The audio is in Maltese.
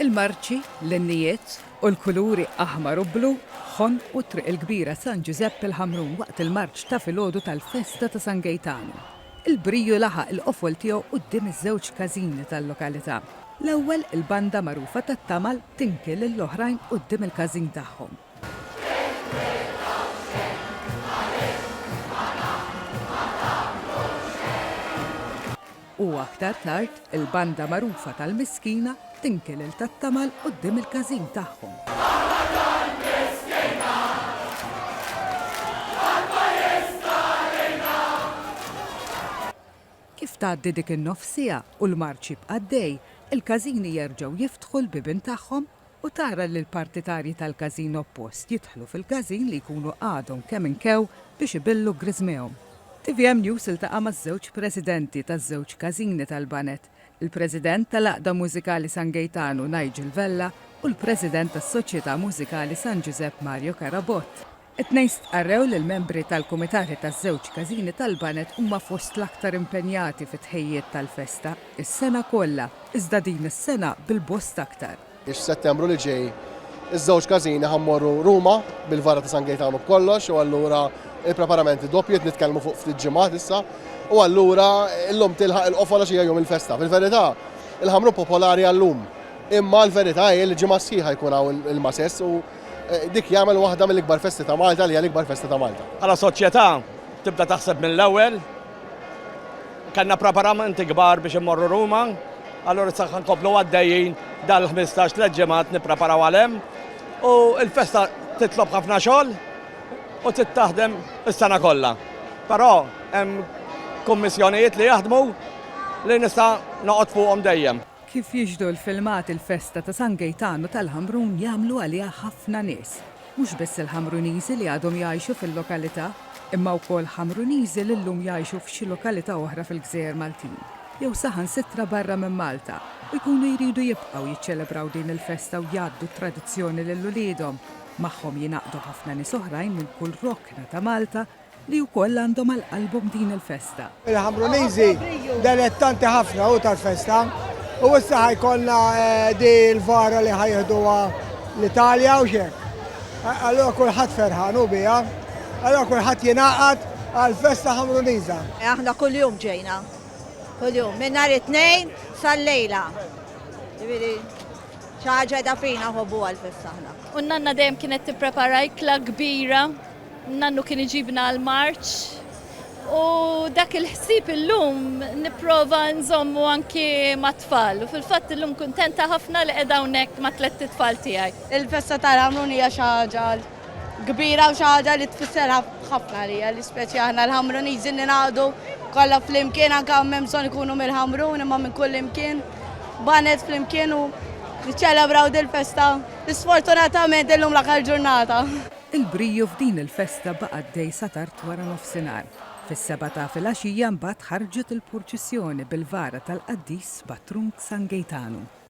Il-marċi, l-innijiet u l-kuluri aħmar u blu ħon u triq il-kbira San Giuseppe il-Ħamrun waqt il-marċ ta' filgħodu tal-festa ta' San Gejtanu. Il-Briju laħaq il-qofol tiegħu quddiem iż-żewġ każini tal-lokalità. L-ewwel il-banda magħrufa tat-Tamal tinkil lill-oħrajn quddiem il-każin tagħhom. U aktar tard, il-banda magħrufa tal-Miskina tinkil il-tat-Tamal quddiem il-każin tagħhom. Kif tgħaddi dik in-nofsija u l-marċi b'għaddej, il-każini jerġgħu jiftħu l-bibien tagħhom u tara li l-partitarji tal-każin oppost jidħlu fil-każin li jkunu għadhom kemm inkew biex ibillu griżmehom. TVM News iltaqa' maż-żewġ presidenti taż-żewġ każini tal-Banet, il-President tal-Għaqda Mużikali San Gejtanu Nigel Vella u l-President tas-Soċjetà Mużikali San Giuseppe Mario Karabott. It-tnejn stqarrew li l-membri tal-kumitati taż-żewġ każini tal-Banet huma fost l-aktar impenjati fit-tħejjiet tal-festa is-sena kollha, iżda din is-sena bil-bost aktar. F'Settembru li ġej iż-żewġ każini ħammorru Ruma bil-Vara ta' San Gejtanu b'kollox u allura il-preparamenti doppjiet nitkellmu fuq ftit ġimgħat issa u allura llum tilħaq il-qofola xi jum il-festa. Fil-verità il-ħamru popolari għallum, imma l-verità hi li ġimgħa sħiħa jkun hawn il-masess u dik jagħmel waħda mill-ikbar festi ta' Malta li hija l-ikbar festa ta' Malta. Għala soċjetà tibda taħseb mill-ewwel. Kellna preparamenti kbar biex immorru Ruma, allura issa nkomplu għaddejjin dal-15 tliet ġimgħat nippreparaw għalhem u l-festa titlob ħafna xogħol u tittaħdem is-sena kollha. Però hemm kummissjonijiet li jaħdmu li nista' noqgħod fuqhom dejjem. Kif jiġdu l-filmat il-festa ta' San Gejtanu tal-Ħamrun jagħmlu għaliha ħafna nies. Mhux biss il-Ħamruniżi li għadhom jgħixu fil-lokalità, imma wkoll Ħamruniżi li llum jgħixu f'xi lokalità oħra fil-Gżejjer Maltin. Jew saħansittra barra minn Malta u jkunu jridu jibqgħu jiċċelebraw din il-festa u jgħaddu t-tradizzjoni lil uliedhom. Magħhom jingħaqdu ħafna nies oħrajn minn kull rokna ta' Malta li wkoll għandhom għall-qalbhom din il-festa. Il-Ħamruniżi dilettanti ħafna u tal-festa. U issa ħajkollna di l-vara li ħajħduha l-Italja u xek. Allura kulħadd ferħan u biha, allura kulħadd jingħaqad għall-festa Ħamruniża. Aħna kuljum ġejna, kuljum, minn nhar it-tnejn sal-lejla. Ġifieri xi ħaġa da fina ħobbu għall-festa aħna. U nanna dejjem kienet tipprepara ikla kbira, nannu kien iġibna għall-marċ. U dak il-ħsieb illum nipprova nżommu anki ma' tfal. U fil-fatt illum kuntenta ħafna li qiegħda hawnhekk ma' tliet tfal tiegħi. Il-festa tal-Ħamrun hija xi ħaġa kbira u xi ħaġa li tfisser ħafna lija, li speċi aħna l-Ħamruniżi ningħaqdu kollha flimkien anke hemm bżonn ikunu mill-Ħamrun imma minn kull imkien, banet flimkien u niċċelebraw dil-festa. Sfortunatament illum l-aħħar ġurnata. Il-Briju f'din il-festa baqa' għaddej sa tard wara nofsinhar. Fis-7 ta' filgħaxija mbagħad ħarġet il-purċissjoni bil-vara tal-Qaddis Batrunk San Gejtanu.